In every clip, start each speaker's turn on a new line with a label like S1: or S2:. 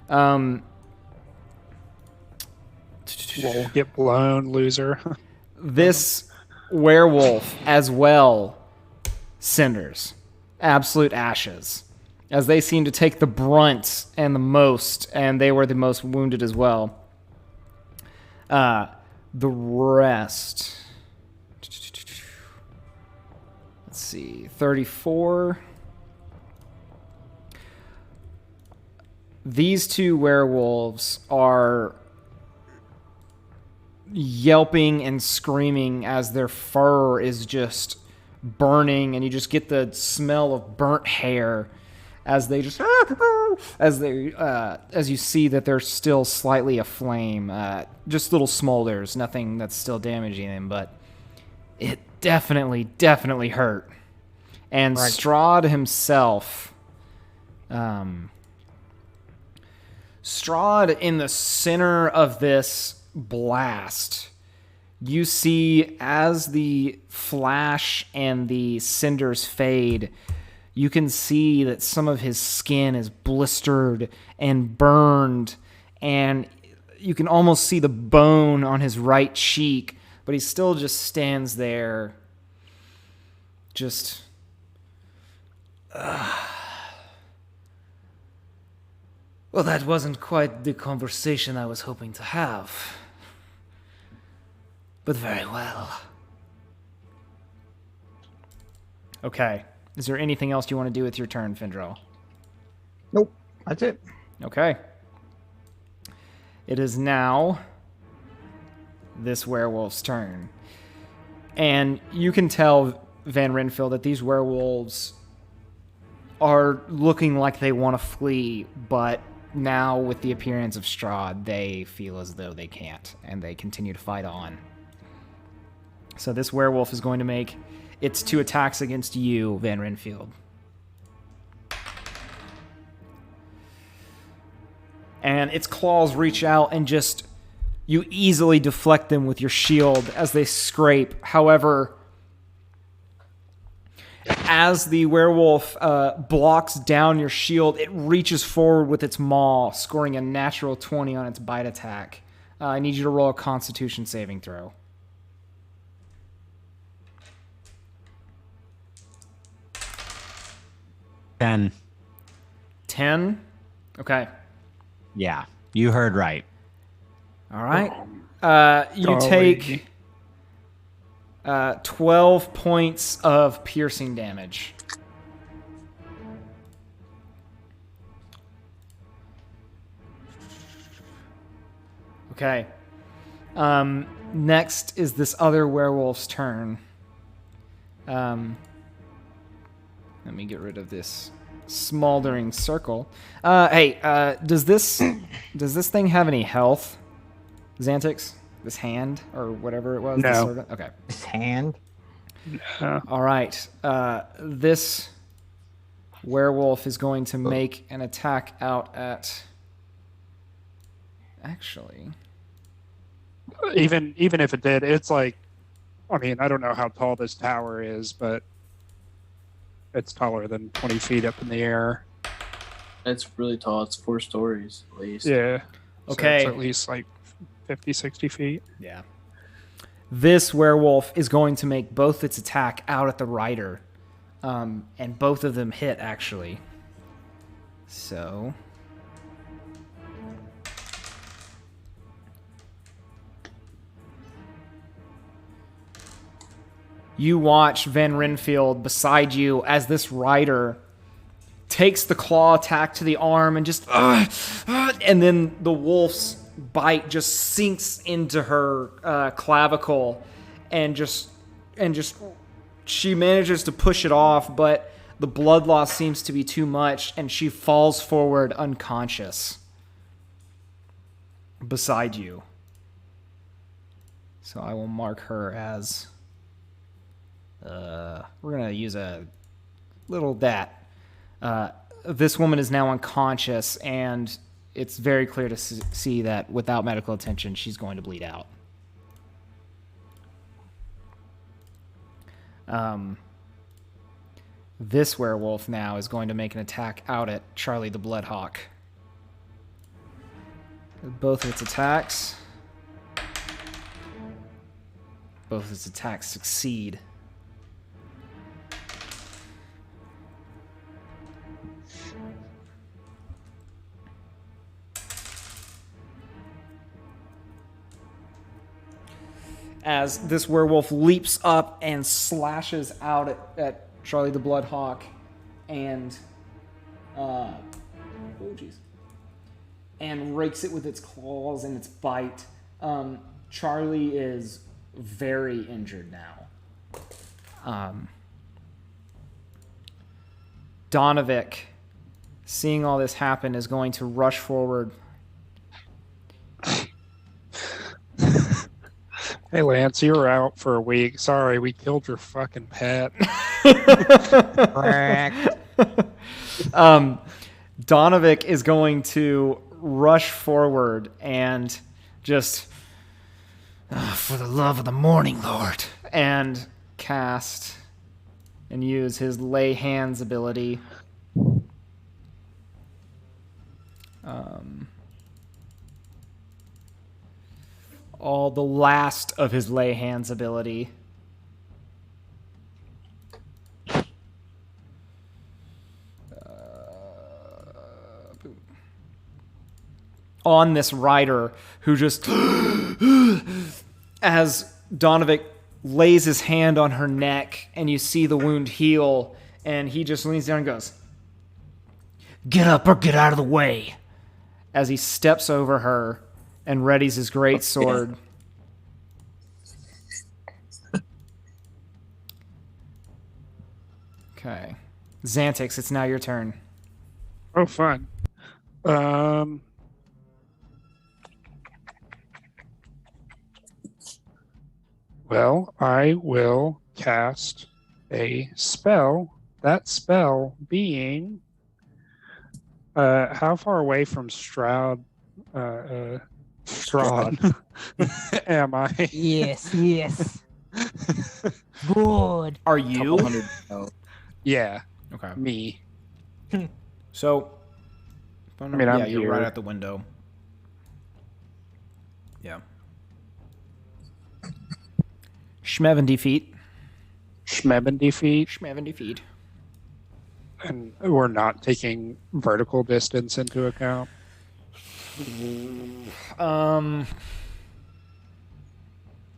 S1: Um,
S2: We'll get blown, loser.
S1: this werewolf as well cinders, absolute ashes, as they seem to take the brunt and the most, and they were the most wounded as well. The rest, let's see, 34. These two werewolves are yelping and screaming as their fur is just burning, and you just get the smell of burnt hair as they just as you see that they're still slightly aflame, just little smolders, nothing that's still damaging them, but it definitely hurt. And
S2: Right.
S1: Strahd himself, Strahd in the center of this blast, you see as the flash and the cinders fade, you can see that some of his skin is blistered and burned, and you can almost see the bone on his right cheek, but he still just stands there, just well, that wasn't quite the conversation I was hoping to have. But very well. Okay. Is there anything else you want to do with your turn, Findrel?
S3: Nope. That's it.
S1: Okay. It is now this werewolf's turn. And you can tell, Van Renfield, that these werewolves are looking like they want to flee, but now with the appearance of Strahd, they feel as though they can't, and they continue to fight on. So this werewolf is going to make its 2 attacks against you, Van Renfield. And its claws reach out and just, you easily deflect them with your shield as they scrape. However, as the werewolf blocks down your shield, it reaches forward with its maw, scoring a natural 20 on its bite attack. I need you to roll a Constitution saving throw.
S4: 10.
S1: 10? Okay.
S4: Yeah, you heard right.
S1: All right. You
S2: Golly.
S1: take 12 points of piercing damage. Okay. Next is this other werewolf's turn. Let me get rid of this smoldering circle. Does this thing have any health? Xantix? This hand or whatever it was?
S2: No.
S1: This servant? Okay.
S3: His hand.
S1: All right. This werewolf is going to make an attack out at. Actually,
S2: Even if it did, it's like, I mean, I don't know how tall this tower is, but it's taller than 20 feet up in the air.
S5: It's really tall. It's 4 stories at least.
S2: Yeah. So
S1: Okay.
S2: it's at least like 50, 60 feet.
S1: yeah. This werewolf is going to make both its attack out at the rider, and both of them hit actually. So. You watch Van Renfield beside you as this rider takes the claw attack to the arm and just and then the wolf's bite just sinks into her clavicle and just she manages to push it off, but the blood loss seems to be too much and she falls forward unconscious beside you. So I will mark her as we're going to use a little dat. This woman is now unconscious, and it's very clear to see that without medical attention, she's going to bleed out. This werewolf now is going to make an attack out at Charlie the Bloodhawk. Both of its attacks. Both of its attacks succeed. As this werewolf leaps up and slashes out at Charlie the Bloodhawk and and rakes it with its claws and its bite. Charlie is very injured now. Donovic, seeing all this happen, is going to rush forward.
S2: Hey, Lance, you were out for a week. Sorry, we killed your fucking pet.
S1: Donovic is going to rush forward and just, for the love of the morning, Lord, and cast and use his lay hands ability. All the last of his lay hands ability. On this rider who just as Donovic lays his hand on her neck and you see the wound heal and he just leans down and goes, "Get up or get out of the way," as he steps over her and readies his great sword. Okay. Xantix, it's now your turn.
S2: Oh, fun. Well, I will cast a spell. That spell being, how far away from Strahd am I?
S3: Yes. Good.
S1: Are you?
S5: 100. Oh,
S2: Yeah,
S1: Okay.
S2: me.
S1: So,
S2: I mean, I'm
S1: you're
S2: here.
S1: right at the window. Yeah. 70 feet.
S2: 70 feet,
S1: 70 feet.
S2: and we're not taking vertical distance into account.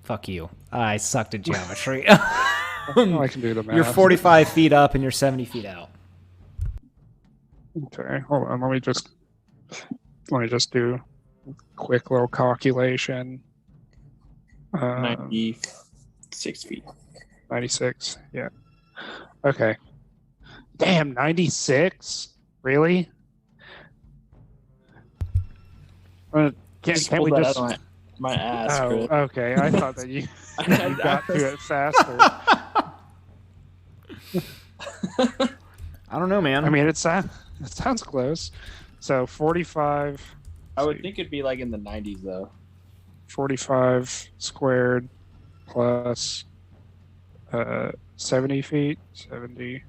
S1: Fuck you. I sucked at geometry.
S2: I can do the math.
S1: You're 45 feet up and you're 70 feet out.
S2: Okay, hold on. Let me just do a quick little calculation.
S5: 96 feet.
S2: 96. Yeah. Okay. Damn, 96? Really? Can't we
S5: pulled that
S2: just?
S5: out of my ass,
S2: Oh,
S5: Chris.
S2: okay. I thought that you
S5: I
S2: got to it faster.
S1: I don't know, man.
S2: I mean, it sounds close. So 45.
S5: I would think it'd be like in the 90s, though.
S2: 45 squared plus 70 feet. 70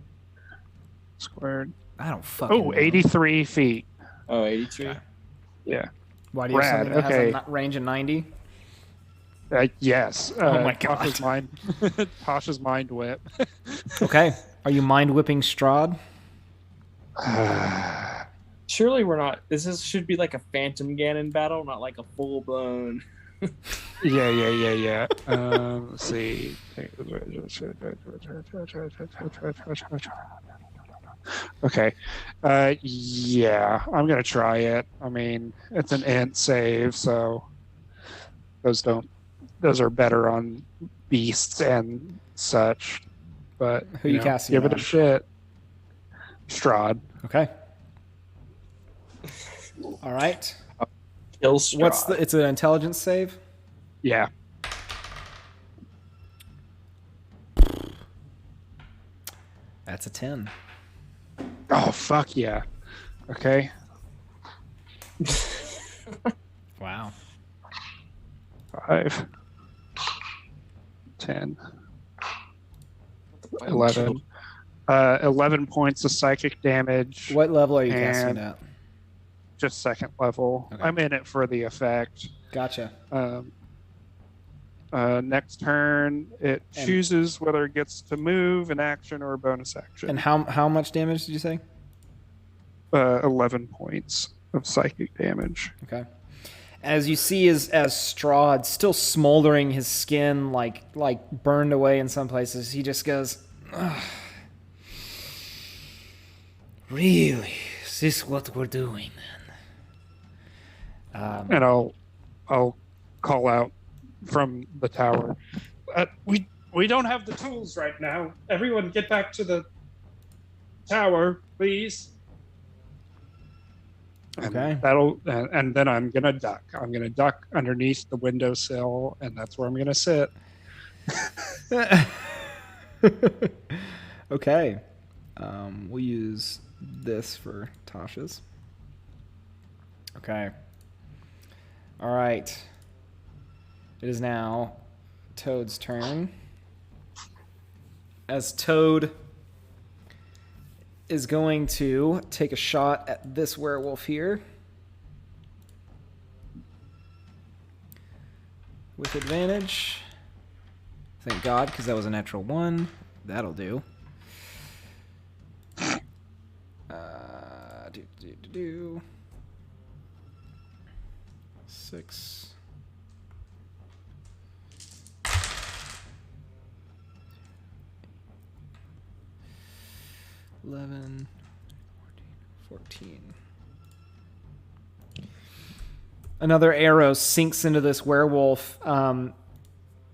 S2: squared.
S1: I don't fucking
S2: Oh,
S1: know.
S2: 83 feet.
S5: Oh, 83?
S2: Okay. Yeah.
S1: Why do you have
S2: Rad,
S1: something that
S2: okay.
S1: has a range of 90?
S2: Yes.
S1: Oh my God.
S2: Tasha's mind whip.
S1: Okay. Are you mind whipping Strahd?
S5: Surely we're not. Should be like a Phantom Ganon battle, not like a full blown.
S2: Yeah. Let's see. Okay. Yeah, I'm gonna try it. I mean, it's an int save, so those are better on beasts and such. But
S1: Who you casting
S2: give
S1: it
S2: it a
S1: on?
S2: shit. Strahd.
S1: Okay. All right.
S5: Kill Strahd.
S1: It's an intelligence save?
S2: Yeah.
S1: That's a 10.
S2: Oh fuck yeah. Okay.
S1: Wow.
S2: 5, 10, 11. 11 points of psychic damage.
S1: What level are you casting it
S2: just second level.
S1: Okay.
S2: I'm in it for the effect.
S1: Gotcha.
S2: Next turn, it
S1: And-
S2: chooses whether it gets to move, an action, or a bonus action.
S1: And how much damage did you say?
S2: 11 points of psychic damage.
S1: Okay. As you see, as Strahd still smoldering, his skin like burned away in some places, he just goes, "Ugh. Really? Is this what we're doing then?"
S2: And I'll call out from the tower. We don't have the tools right now. Everyone, get back to the tower, please.
S1: Okay.
S2: And then I'm gonna duck. I'm gonna duck underneath the windowsill, and that's where I'm gonna sit.
S1: Okay. We'll use this for Tasha's. Okay. All right. It is now Toad's turn. As Toad is going to take a shot at this werewolf here. With advantage. Thank God, because that was a natural 1. That'll do. Do. 6. 11, 14. Another arrow sinks into this werewolf.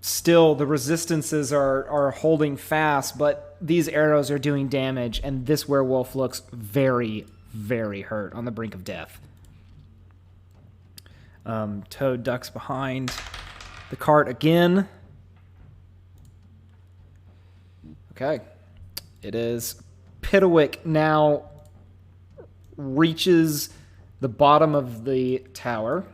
S1: Still, the resistances are holding fast, but these arrows are doing damage, and this werewolf looks very, very hurt, on the brink of death. Toad ducks behind the cart again. Okay. It is Pitawick now reaches the bottom of the tower.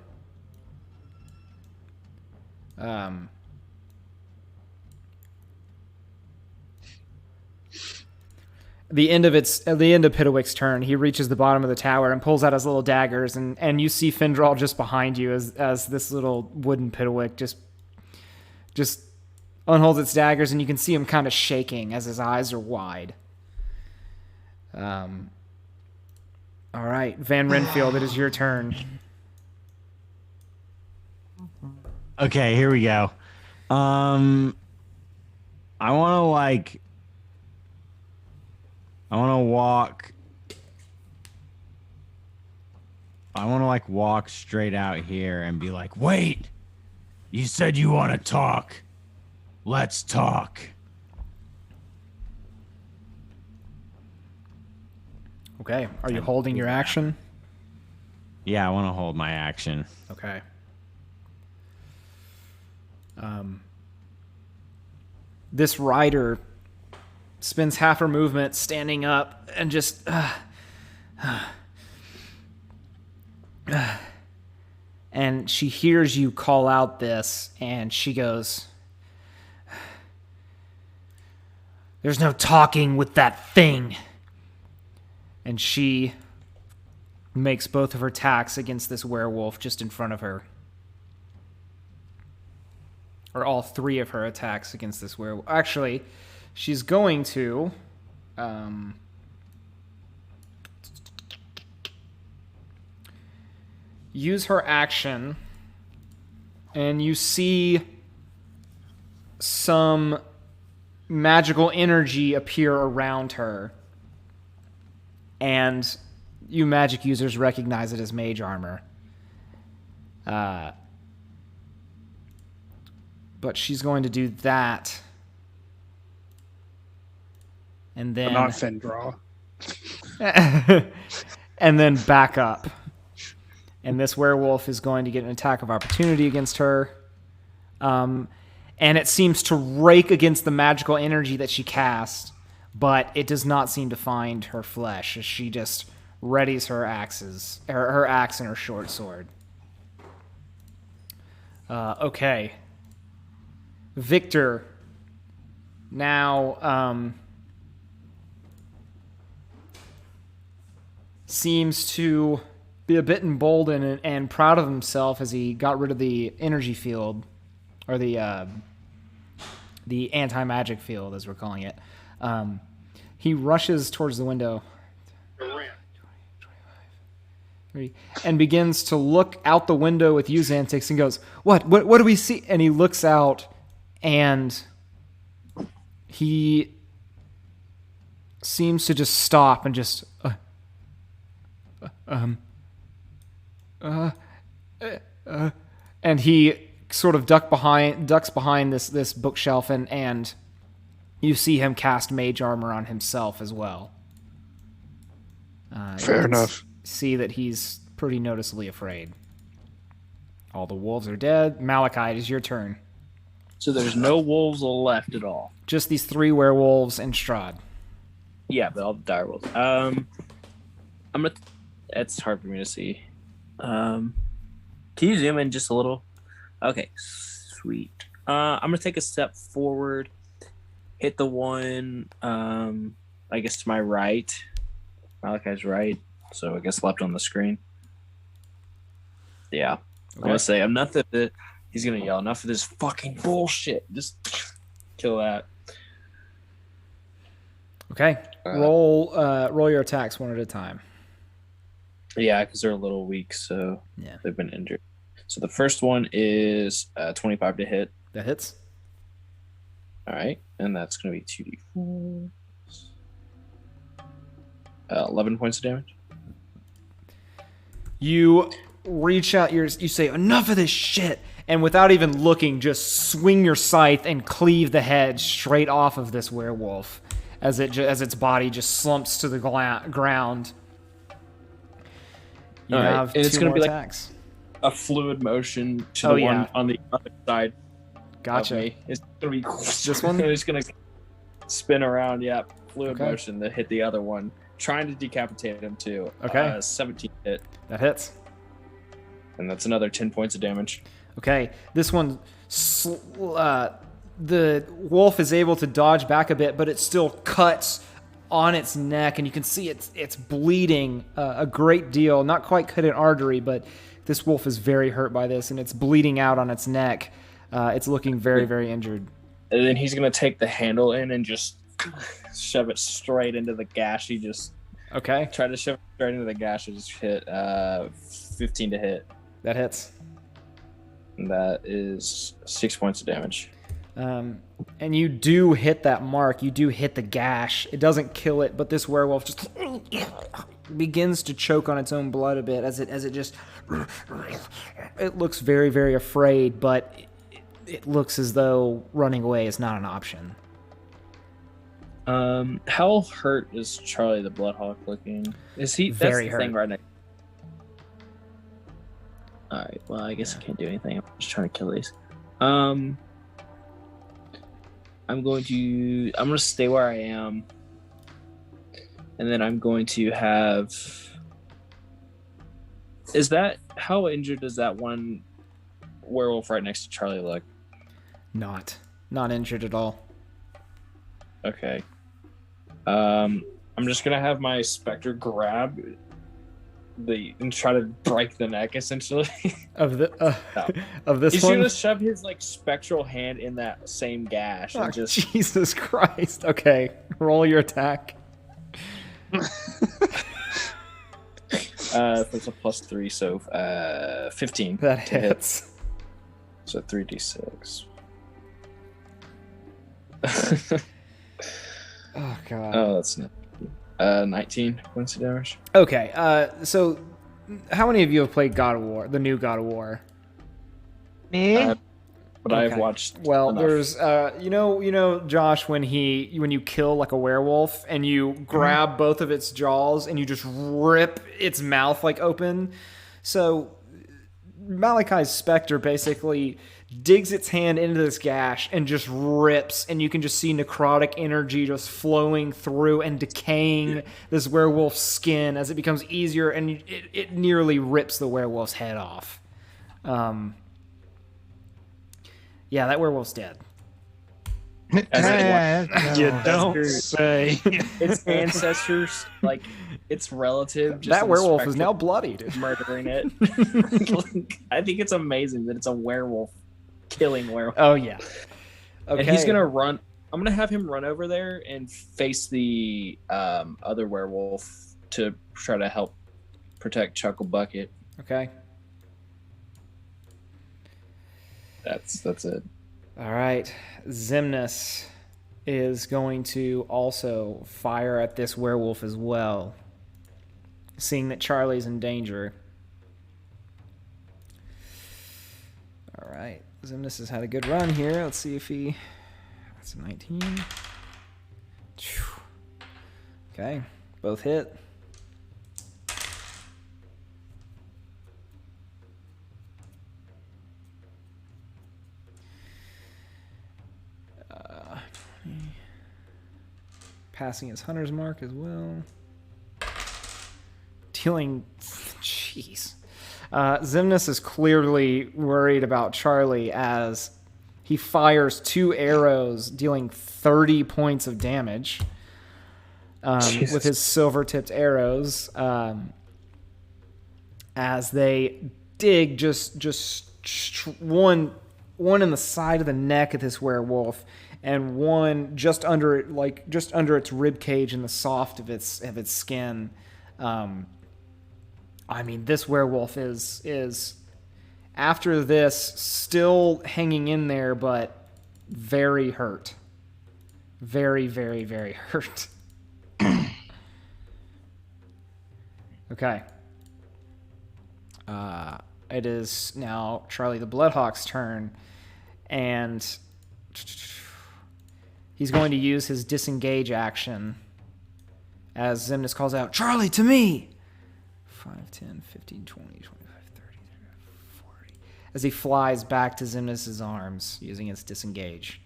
S1: The end of Pitawick's turn, he reaches the bottom of the tower and pulls out his little daggers, and you see Findral just behind you as this little wooden Pitawick just unholds its daggers, and you can see him kind of shaking as his eyes are wide. All right, Van Renfield, it is your turn.
S4: Okay, here we go. I want to walk straight out here and be like, wait, you said you want to talk. Let's talk.
S1: Okay, are you holding your action?
S4: Yeah, I want to hold my action.
S1: Okay. This rider spends half her movement standing up and just and she hears you call out this, and she goes, "There's no talking with that thing." And she makes both of her attacks against this werewolf just in front of her. Or all 3 of her attacks against this werewolf. Actually, she's going to use her action, and you see some magical energy appear around her. And you magic users recognize it as mage armor. But she's going to do that. And then...
S2: But not Findral.
S1: and then back up. And this werewolf is going to get an attack of opportunity against her. And it seems to rake against the magical energy that she cast, but it does not seem to find her flesh as she just readies her axe and her short sword. Okay. Victor now seems to be a bit emboldened and proud of himself as he got rid of the energy field, or the anti-magic field, as we're calling it. He rushes towards the window and begins to look out the window with Uzantix and goes, What do we see? And he looks out, and he seems to just stop and just and he sort of ducks behind this bookshelf, and you see him cast mage armor on himself as well.
S2: Fair enough.
S1: See that he's pretty noticeably afraid. All the wolves are dead. Malachi, it is your turn.
S5: So there's no wolves left at all.
S1: Just these 3 werewolves and Strahd.
S5: Yeah, but all the dire wolves. I'm gonna. It's hard for me to see. Can you zoom in just a little? Okay, sweet. I'm gonna take a step forward, hit the one. I guess to my right. Malachi's right, so I guess left on the screen. Yeah, okay. I'm gonna say enough of it. He's gonna yell, "Enough of this fucking bullshit! Just kill that."
S1: Okay, roll your attacks one at a time.
S5: Yeah, because they're a little weak, so
S1: Yeah.
S5: they've been injured. So the first one is 25 to hit.
S1: That hits.
S5: All right, and that's gonna be 2d4. 11 points of damage.
S1: You reach out you say, "Enough of this shit," and without even looking, just swing your scythe and cleave the head straight off of this werewolf as its body just slumps to the ground. You
S5: All right,
S1: have
S5: and it's
S1: 2
S5: gonna
S1: more
S5: be
S1: attacks.
S5: A fluid motion to the one on the other side.
S1: Gotcha.
S5: Of me. It's gonna be
S1: This one?
S5: It's gonna spin around. Yeah, fluid
S1: Okay.
S5: motion to hit the other one, trying to decapitate him too.
S1: Okay.
S5: 17 hit,
S1: That hits.
S5: and that's another 10 points of damage.
S1: Okay, this one, the wolf is able to dodge back a bit, but it still cuts on its neck, and you can see it's bleeding a great deal. Not quite cut an artery, but this wolf is very hurt by this, and it's bleeding out on its neck. It's looking very, very injured.
S5: And then he's gonna take the handle in and just shove it straight into the gash. He just
S1: Okay,
S5: tried to shove it straight into the gash. It just hit 15 to hit.
S1: that hits.
S5: And that is 6 points of damage.
S1: And you do hit that mark. You do hit the gash. It doesn't kill it, but this werewolf just begins to choke on its own blood a bit as it just. It looks very, very afraid, but it looks as though running away is not an option.
S5: How hurt is Charlie the Bloodhawk looking? Is he
S1: Very
S5: that's the thing
S1: hurt.
S5: right now? Alright, well I guess I can't do anything. I'm just trying to kill these. I'm gonna stay where I am. And then I'm going to have how injured does that one werewolf right next to Charlie look?
S1: Not injured at all.
S5: Okay. I'm just gonna have my Spectre grab and try to break the neck essentially.
S1: Of the
S5: No.
S1: of this
S5: He's
S1: one.
S5: gonna shove his spectral hand in that same gash and
S1: Oh,
S5: just
S1: Jesus Christ. Okay, roll your attack.
S5: that's a +3, so 15.
S1: That
S5: to hit.
S1: hits.
S5: So 3d6.
S1: Oh God.
S5: Oh, that's not 19 points of damage.
S1: Okay, so how many of you have played God of War, the new God of War?
S3: Me?
S5: But I've
S1: Okay.
S5: watched
S1: Well,
S5: enough.
S1: there's you know Josh, when you kill like a werewolf and you grab both of its jaws and you just rip its mouth open. So Malachi's Spectre basically digs its hand into this gash and just rips, and you can just see necrotic energy just flowing through and decaying this werewolf's skin as it becomes easier, and it nearly rips the werewolf's head off. Yeah, that werewolf's dead.
S5: As it
S3: Yeah,
S2: You
S3: no.
S2: don't
S5: true.
S2: say.
S5: Its ancestors it's relative. Just
S1: That
S5: in the
S1: werewolf is
S5: spectrum
S1: now bloodied.
S5: of murdering it. I think it's amazing that it's a werewolf killing werewolf.
S1: Oh yeah. Okay.
S5: And he's gonna run. I'm gonna have him run over there and face the other werewolf to try to help protect Chuckle Bucket.
S1: Okay.
S5: That's it.
S1: All right. Xemnas is going to also fire at this werewolf as well, seeing that Charlie's in danger. All right. Xemnas has had a good run here. Let's see if he... That's a 19. Okay. Both hit. Passing his hunter's mark as well. Dealing... Jeez. Xemnas is clearly worried about Charlie as he fires 2 arrows, dealing 30 points of damage with his silver-tipped arrows as they dig just one in the side of the neck of this werewolf, and one just under its rib cage in the soft of its skin. I mean, this werewolf is after this still hanging in there, but very hurt. Very, very, very hurt. Okay. It is now Charlie the Bloodhawk's turn, and he's going to use his disengage action as Xemnas calls out, "Charlie, to me!" 5, 10, 15, 20, 25, 30, 40. As he flies back to Xemnas' arms using his disengage.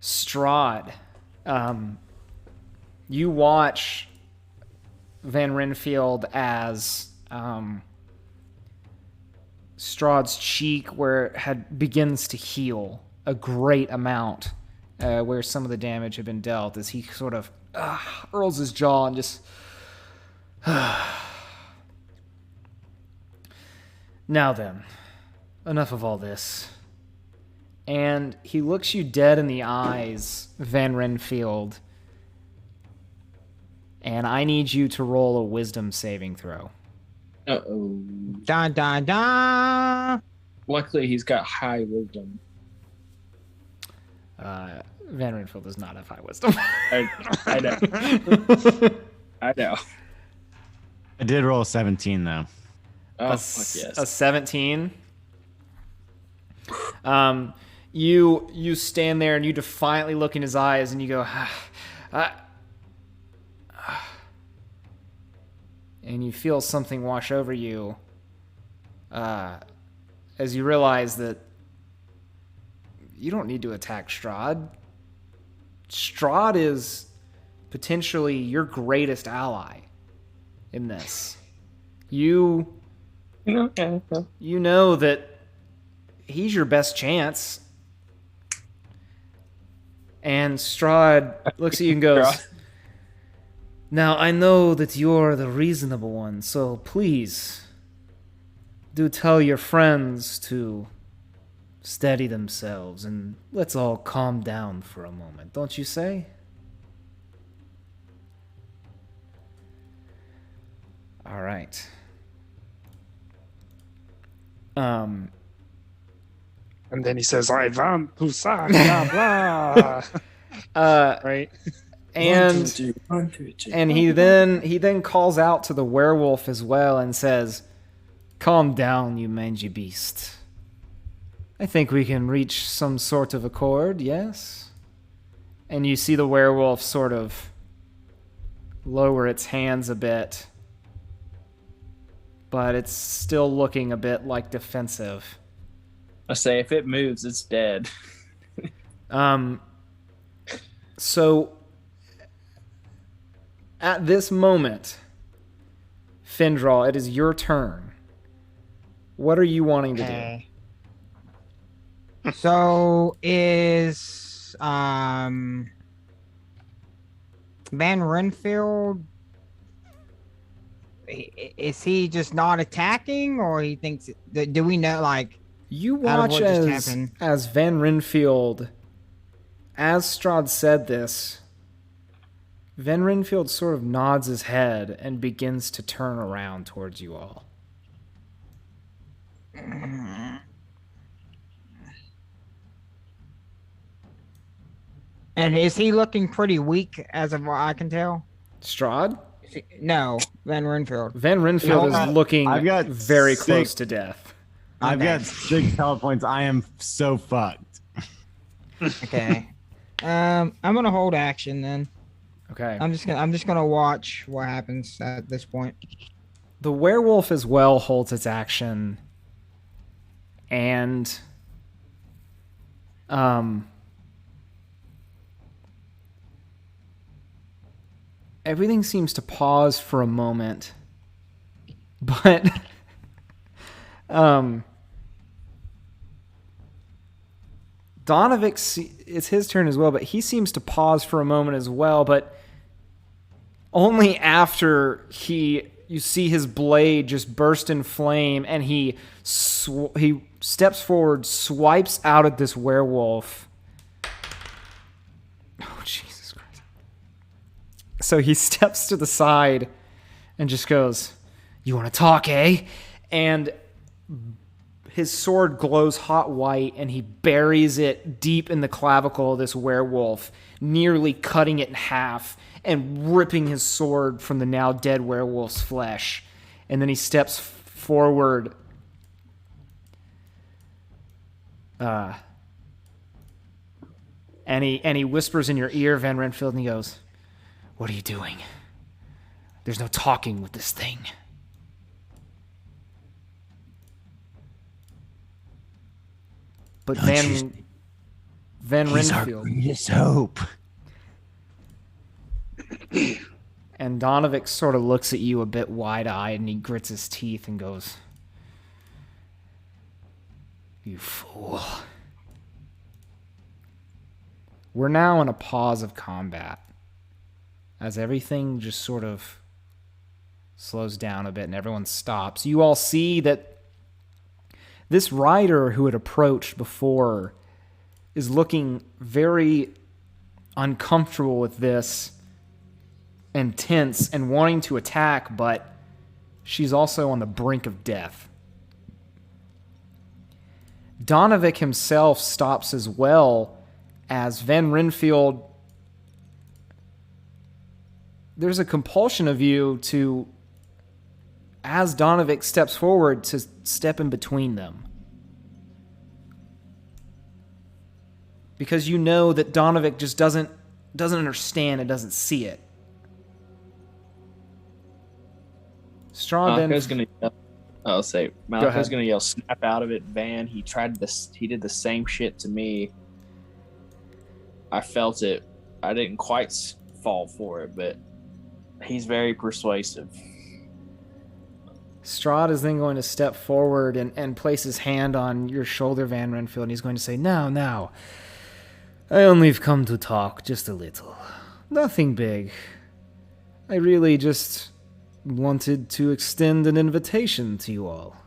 S1: Strahd, you watch Van Renfield as Strahd's cheek begins to heal a great amount where some of the damage had been dealt, as he sort of hurls his jaw and just now then, enough of all this. And he looks you dead in the eyes, Van Renfield, and I need you to roll a wisdom saving throw.
S5: Uh-oh.
S3: Da da da.
S5: Luckily, he's got high wisdom.
S1: Van Renfield does not have high wisdom.
S5: I know. I know.
S4: I did roll a 17 though.
S5: Oh, fuck yes.
S1: A 17. You stand there and you defiantly look in his eyes and you go, and you feel something wash over you as you realize that you don't need to attack Strahd. Strahd is potentially your greatest ally in this. You know that he's your best chance. And Strahd looks at you and goes, "Now, I know that you're the reasonable one, so please do tell your friends to steady themselves and let's all calm down for a moment, don't you say?" All right.
S2: And then he says, "I want to suck, blah blah." Right.
S1: And and he then calls out to the werewolf as well and says, "Calm down, you mangy beast. I think we can reach some sort of accord, yes?" And you see the werewolf sort of lower its hands a bit, but it's still looking a bit like defensive.
S5: I say, if it moves, it's dead.
S1: So at this moment, Findral, it is your turn. What are you wanting to do?
S3: Okay. So is Van Renfield, is he just not attacking, or he thinks? Do we know, like,
S1: You
S3: out of
S1: watch
S3: what just happened?
S1: as Van Renfield, as Strahd said this, Van Renfield sort of nods his head and begins to turn around towards you all.
S3: And is he looking pretty weak, as of what I can tell?
S1: Strahd?
S3: No, Van Renfield.
S1: Van Renfield is looking
S4: I've got
S1: very
S4: six-
S1: close to death.
S4: I've
S3: Okay.
S4: got 6 health points. I am so fucked.
S3: Okay. I'm gonna hold action then.
S1: Okay.
S3: I'm just gonna watch what happens at this point.
S1: The werewolf as well holds its action, and everything seems to pause for a moment, but Donovic, it's his turn as well, but he seems to pause for a moment as well, but only after you see his blade just burst in flame, and he steps forward, swipes out at this werewolf. Oh, Jesus Christ. So he steps to the side and just goes, "You want to talk, eh?" And his sword glows hot white, and he buries it deep in the clavicle of this werewolf, nearly cutting it in half and ripping his sword from the now dead werewolf's flesh. And then he steps forward. And he whispers in your ear, Van Renfield, and he goes, "What are you doing? There's no talking with this thing." But Van
S4: He's our
S1: Renfield
S4: greatest hope.
S1: and Donovic sort of looks at you a bit wide-eyed, and he grits his teeth and goes, "You fool." We're now in a pause of combat, as everything just sort of slows down a bit and everyone stops. You all see that this rider who had approached before is looking very uncomfortable with this and tense and wanting to attack, but she's also on the brink of death. Donovic himself stops as well, as Van Renfield, there's a compulsion of you to, as Donovic steps forward, to step in between them. Because you know that Donovic just doesn't understand and doesn't see it. Strahd
S5: Maliko's gonna yell, I'll say Maliko's
S1: ahead.
S5: gonna yell, "Snap out of it, Van." He tried this. He did the same shit to me. I felt it. I didn't quite fall for it, but he's very persuasive.
S1: Strahd is then going to step forward and place his hand on your shoulder, Van Renfield, and he's going to say, Now. I only have come to talk just a little. Nothing big. I really just wanted to extend an invitation to you all."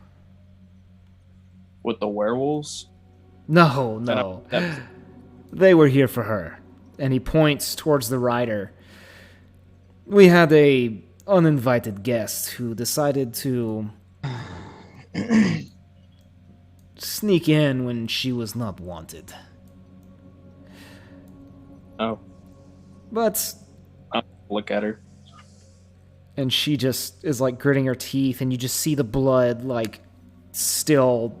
S5: With the werewolves?
S1: No. They were here for her. And he points towards the rider. We had a uninvited guest who decided to sneak in when she was not wanted.
S5: Oh,
S1: But,
S5: look at her.
S1: and she just is like gritting her teeth, and you just see the blood like still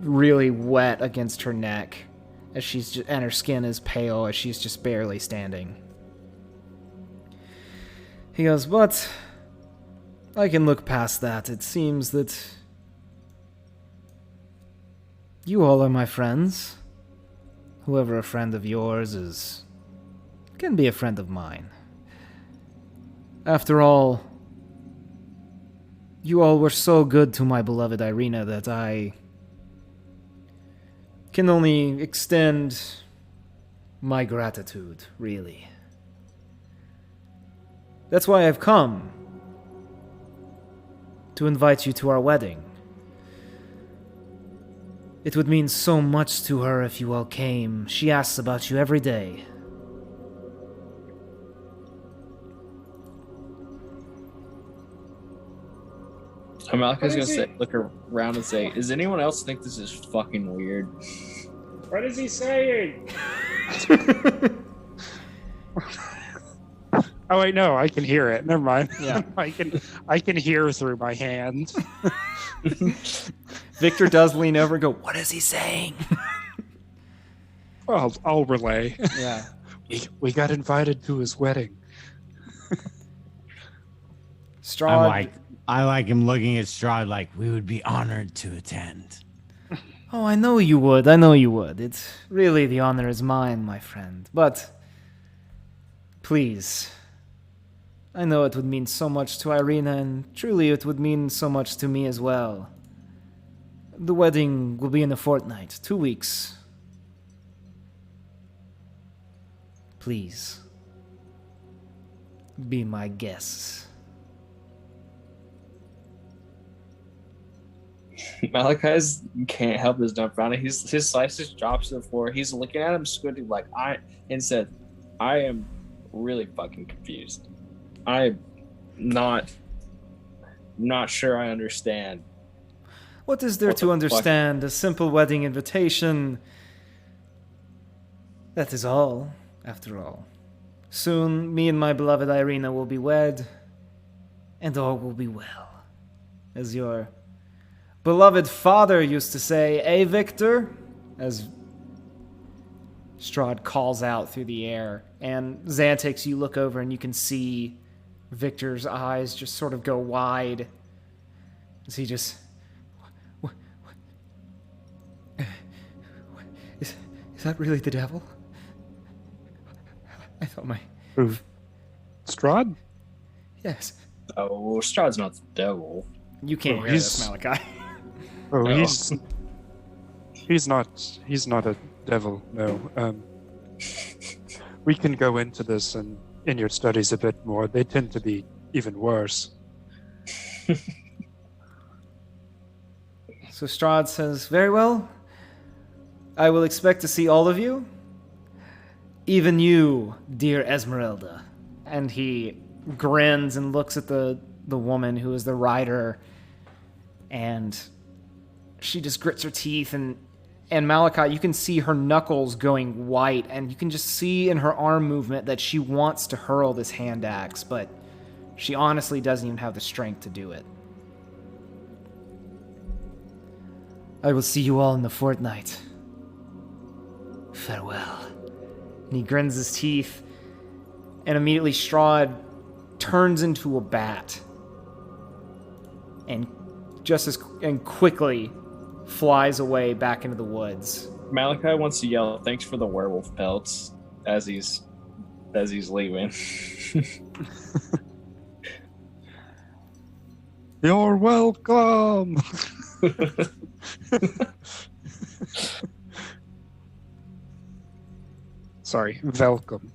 S1: really wet against her neck, as and her skin is pale as she's just barely standing. He goes, "But I can look past that. It seems that you all are my friends. Whoever a friend of yours can be a friend of mine. After all, you all were so good to my beloved Irina that I can only extend my gratitude, really." That's why I've come. To invite you to our wedding. It would mean so much to her if you all came. She asks about you every day.
S5: Malika's gonna say, look around and say, "Does anyone else think this is fucking weird?"
S6: What is he saying?
S2: Oh wait, no, I can hear it. Never mind.
S1: Yeah.
S2: I can hear through my hand.
S1: Victor does lean over and go, "What is he saying?"
S2: I'll relay.
S1: Yeah.
S2: We got invited to his wedding.
S1: Strahd.
S4: I like him looking at Strahd like, we would be honored to attend.
S1: Oh, I know you would. I know you would. It's really the honor is mine, my friend. But please, I know it would mean so much to Irina, and truly it would mean so much to me as well. The wedding will be in a fortnight, 2 weeks. Please, be my guests.
S5: Malachi's can't help his dumbfounded. His slices drops to the floor. He's looking at him, squinting like and said, "I am really fucking confused. I'm not sure I understand."
S1: What is there
S5: What
S1: to
S5: the
S1: understand? A simple wedding invitation. That is all, after all. Soon, me and my beloved Irina will be wed, and all will be well. As your beloved father used to say, eh, Victor? As Strahd calls out through the air, and Xantix, you look over and you can see Victor's eyes just sort of go wide as he just... Is that really the devil? I thought my...
S2: Who? Strahd?
S1: Yes.
S5: Oh, Strahd's not the devil.
S1: You can't hear this, Malachi.
S2: Oh,
S5: No.
S2: he's not a devil. No. We can go into this and in your studies a bit more. They tend to be even worse.
S1: So Strahd says, very well. I will expect to see all of you. Even you, dear Esmeralda. And he grins and looks at the woman who is the rider, and she just grits her teeth, and Malachi, you can see her knuckles going white, and you can just see in her arm movement that she wants to hurl this hand axe, but she honestly doesn't even have the strength to do it. I will see you all in the fortnight. Farewell. And he grins his teeth, and immediately Strahd turns into a bat, and quickly flies away back into the woods.
S5: Malachi wants to yell, "Thanks for the werewolf pelts," as he's leaving.
S2: You're welcome. Sorry, welcome.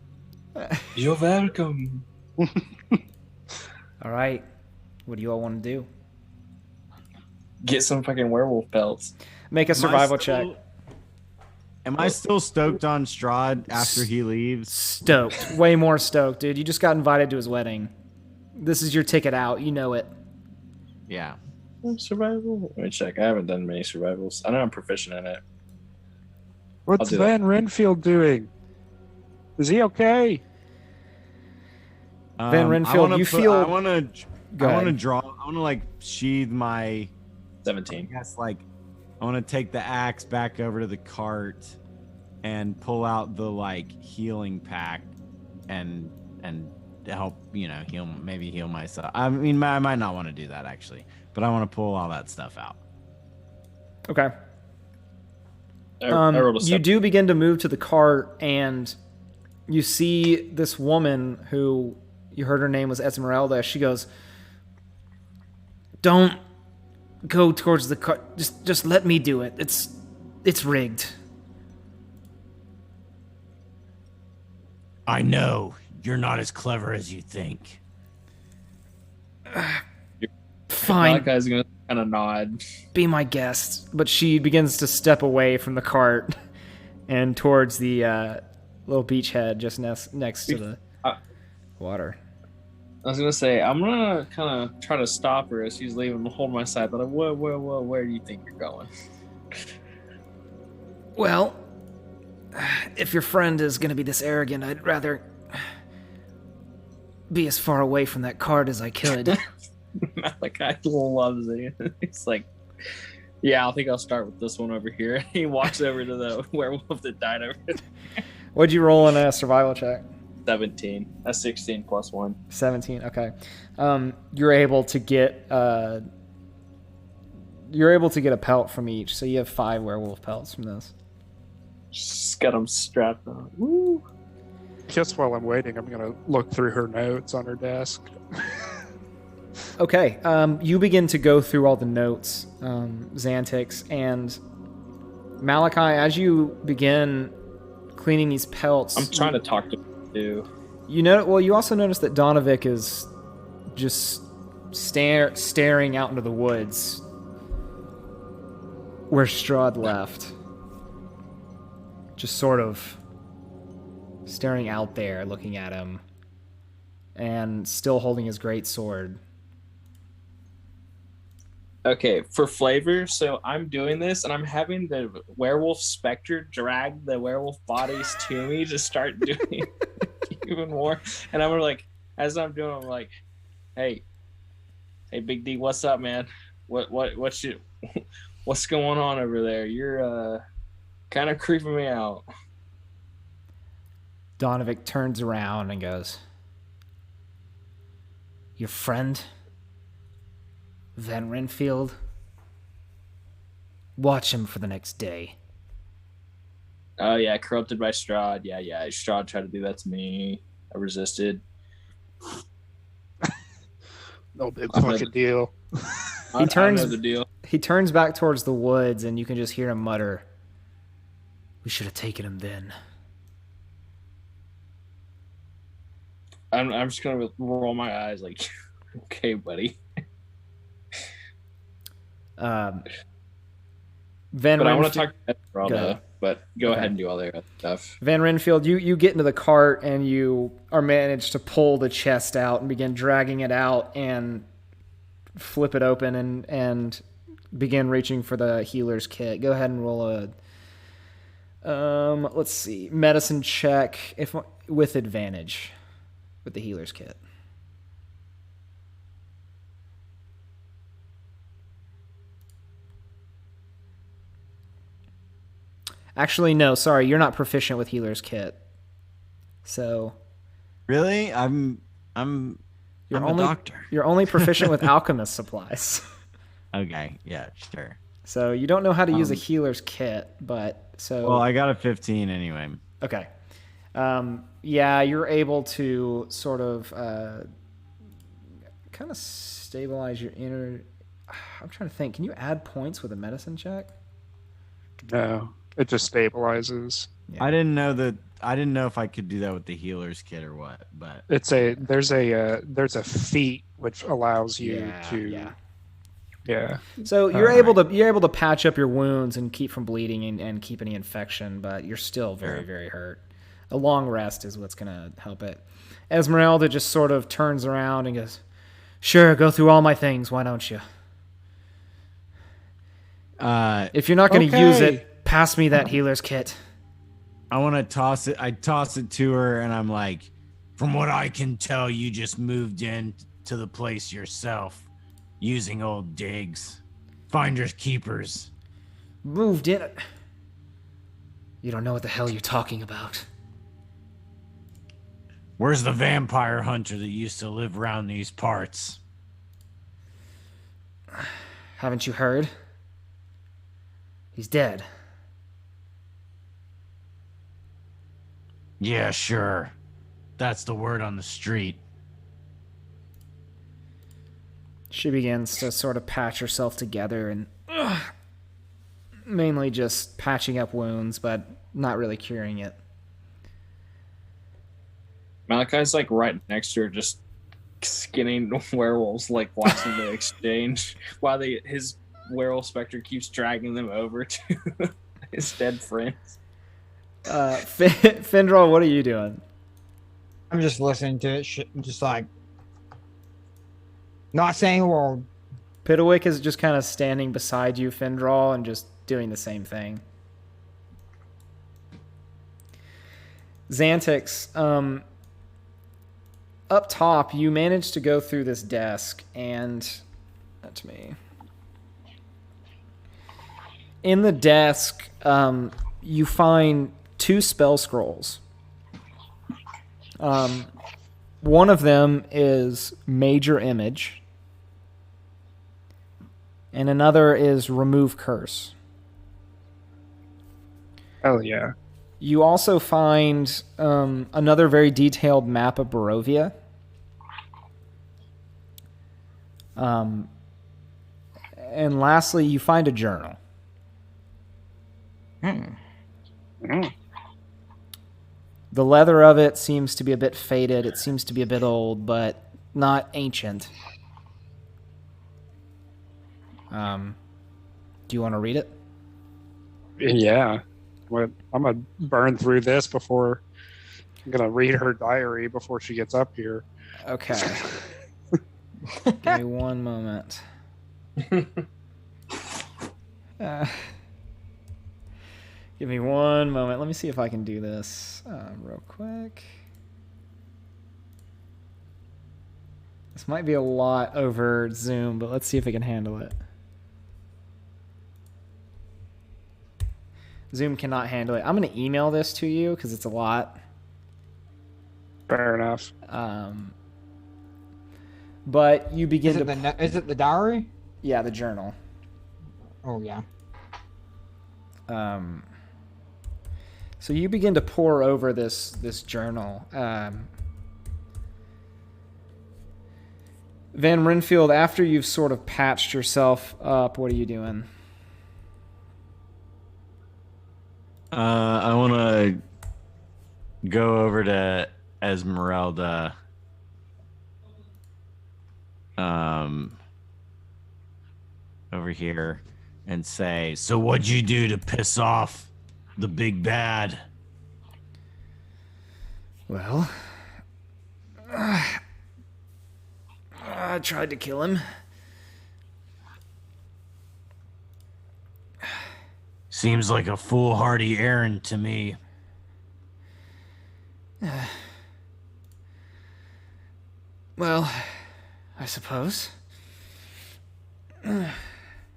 S5: You're welcome.
S1: All right. What do you all want to do?
S5: Get some fucking werewolf pelts.
S1: Make a survival check.
S4: Am I still stoked on Strahd after he leaves?
S1: Stoked. Way more stoked, dude. You just got invited to his wedding. This is your ticket out. You know it.
S4: Yeah.
S5: Survival? Let me check. I haven't done many survivals. I know I'm proficient in it.
S2: What's
S5: do that.
S2: Van Renfield doing? Is he okay?
S1: Van Renfield, you feel...
S4: I want to
S1: Go ahead.
S4: draw. I want to like sheathe my. I
S5: 17.
S4: guess like I want to take the axe back over to the cart and pull out the like healing pack and help heal myself. I mean, I might not want to do that actually, but I want to pull all that stuff out.
S1: Okay.
S5: I rolled a
S1: You
S5: 7.
S1: do begin to move to the cart, and you see this woman who you heard her name was Esmeralda. She goes, "Don't go towards the cart. Just let me do it. It's rigged."
S4: I know you're not as clever as you think.
S1: Fine,
S5: Malachi's gonna kind of nod.
S1: be my guest. But she begins to step away from the cart and towards the little beachhead just next to the water.
S5: I was gonna say I'm gonna kind of try to stop her as she's leaving, hold my side. But where do you think you're going?
S1: Well, if your friend is going to be this arrogant, I'd rather be as far away from that cart as I could.
S5: Malachi loves it. He's like, yeah, I think I'll start with this one over here. He walks over to the werewolf that died over there.
S1: What'd you roll in a survival check?
S5: 17. That's 16 plus 1.
S1: 17, okay. You're able to get a pelt from each, so you have 5 werewolf pelts from this.
S5: Just got them strapped on. Woo!
S2: Just while I'm waiting, I'm going to look through her notes on her desk.
S1: Okay, you begin to go through all the notes, Xantix, and Malachi, as you begin cleaning these pelts...
S5: I'm trying to talk to him, too.
S1: You also notice that Donovic is just staring out into the woods where Strahd left. Just sort of staring out there, looking at him, and still holding his great sword.
S5: Okay, for flavor, so I'm doing this, and I'm having the werewolf specter drag the werewolf bodies to me to start doing even more. And I'm like, as I'm doing, I'm like, hey, Big D, what's up, man? What's going on over there? You're kind of creeping me out.
S1: Donovic turns around and goes, your friend, Van Renfield? Watch him for the next day.
S5: Oh, yeah, corrupted by Strahd. Yeah, Strahd tried to do that to me. I resisted.
S2: No big fucking deal.
S5: I know the deal.
S1: He turns back towards the woods, and you can just hear him mutter, we should have taken him then.
S5: I'm just going to roll my eyes like, okay, buddy.
S1: Van
S5: but I want to
S1: Renfield,
S5: talk to Esmeralda, but go ahead and do all their other stuff.
S1: Van Renfield, you get into the cart and you are managed to pull the chest out and begin dragging it out and flip it open and begin reaching for the healer's kit. Go ahead and roll a let's see, medicine check with advantage with the healer's kit. Actually, no, sorry, you're not proficient with healer's kit. So
S4: Really? I'm a doctor.
S1: You're only proficient with alchemist supplies.
S4: Okay, yeah, sure.
S1: So you don't know how to use a healer's kit, but so
S4: Well, I got a 15 anyway.
S1: okay. Yeah, you're able to sort of kind of stabilize your inner. I'm trying to think. Can you add points with a medicine check?
S2: No, it just stabilizes.
S1: Yeah.
S4: I didn't know if I could do that with the healer's kit or what, but
S2: There's a feat which allows you to. Yeah.
S1: So you're able to patch up your wounds and keep from bleeding and keep any infection, but you're still very, very hurt. A long rest is what's going to help it. Esmeralda just sort of turns around and goes, sure, go through all my things. Why don't you? If you're not going to use it, pass me that healer's kit.
S4: I want to toss it. I toss it to her, and I'm like, from what I can tell, you just moved in to the place yourself, using old digs, finders keepers.
S1: Moved in. You don't know what the hell you're talking about.
S4: Where's the vampire hunter that used to live around these parts?
S1: Haven't you heard? He's dead.
S4: Yeah, sure. That's the word on the street.
S1: She begins to sort of patch herself together and mainly just patching up wounds, but not really curing it.
S5: Malachi's like right next to her, just skinning werewolves, like watching the exchange while his werewolf specter keeps dragging them over to his dead friends.
S1: Findral, what are you doing?
S3: I'm just listening to it, just like not saying a word.
S1: Piddlewick is just kind of standing beside you, Findral, and just doing the same thing. Xantix, up top, you managed to go through this desk, and that's me. In the desk, you find 2 spell scrolls. One of them is Major Image, and another is Remove Curse.
S2: Hell yeah.
S1: You also find another very detailed map of Barovia. And lastly, you find a journal. The leather of it seems to be a bit faded. It seems to be a bit old, but not ancient. Do you want to read it?
S2: Yeah. I'm going to burn through this before... I'm going to read her diary before she gets up here.
S1: Okay. Give me one moment. Give me one moment. Let me see if I can do this real quick. This might be a lot over Zoom, but let's see if I can handle it. Zoom cannot handle it. I'm going to email this to you because it's a lot.
S2: Fair enough.
S1: But you begin
S3: Is it the diary?
S1: Yeah, the journal.
S3: Oh yeah.
S1: So you begin to pore over this journal. Van Renfield, after you've sort of patched yourself up, what are you doing?
S4: I want to go over to Esmeralda. Over here and say, so what'd you do to piss off the big bad?
S1: Well, I tried to kill him.
S4: Seems like a foolhardy errand to me.
S1: Well, I suppose.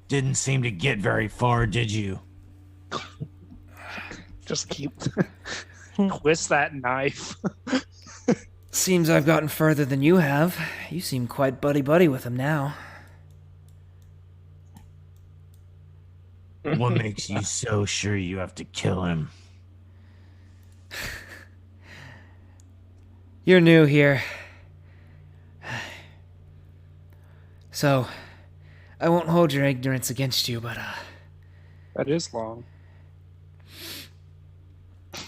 S4: Didn't seem to get very far, did you?
S2: Just keep... twist that knife.
S1: Seems I've gotten further than you have. You seem quite buddy-buddy with him now.
S4: What makes you so sure you have to kill him?
S1: You're new here. So, I won't hold your ignorance against you, but,
S2: That is long.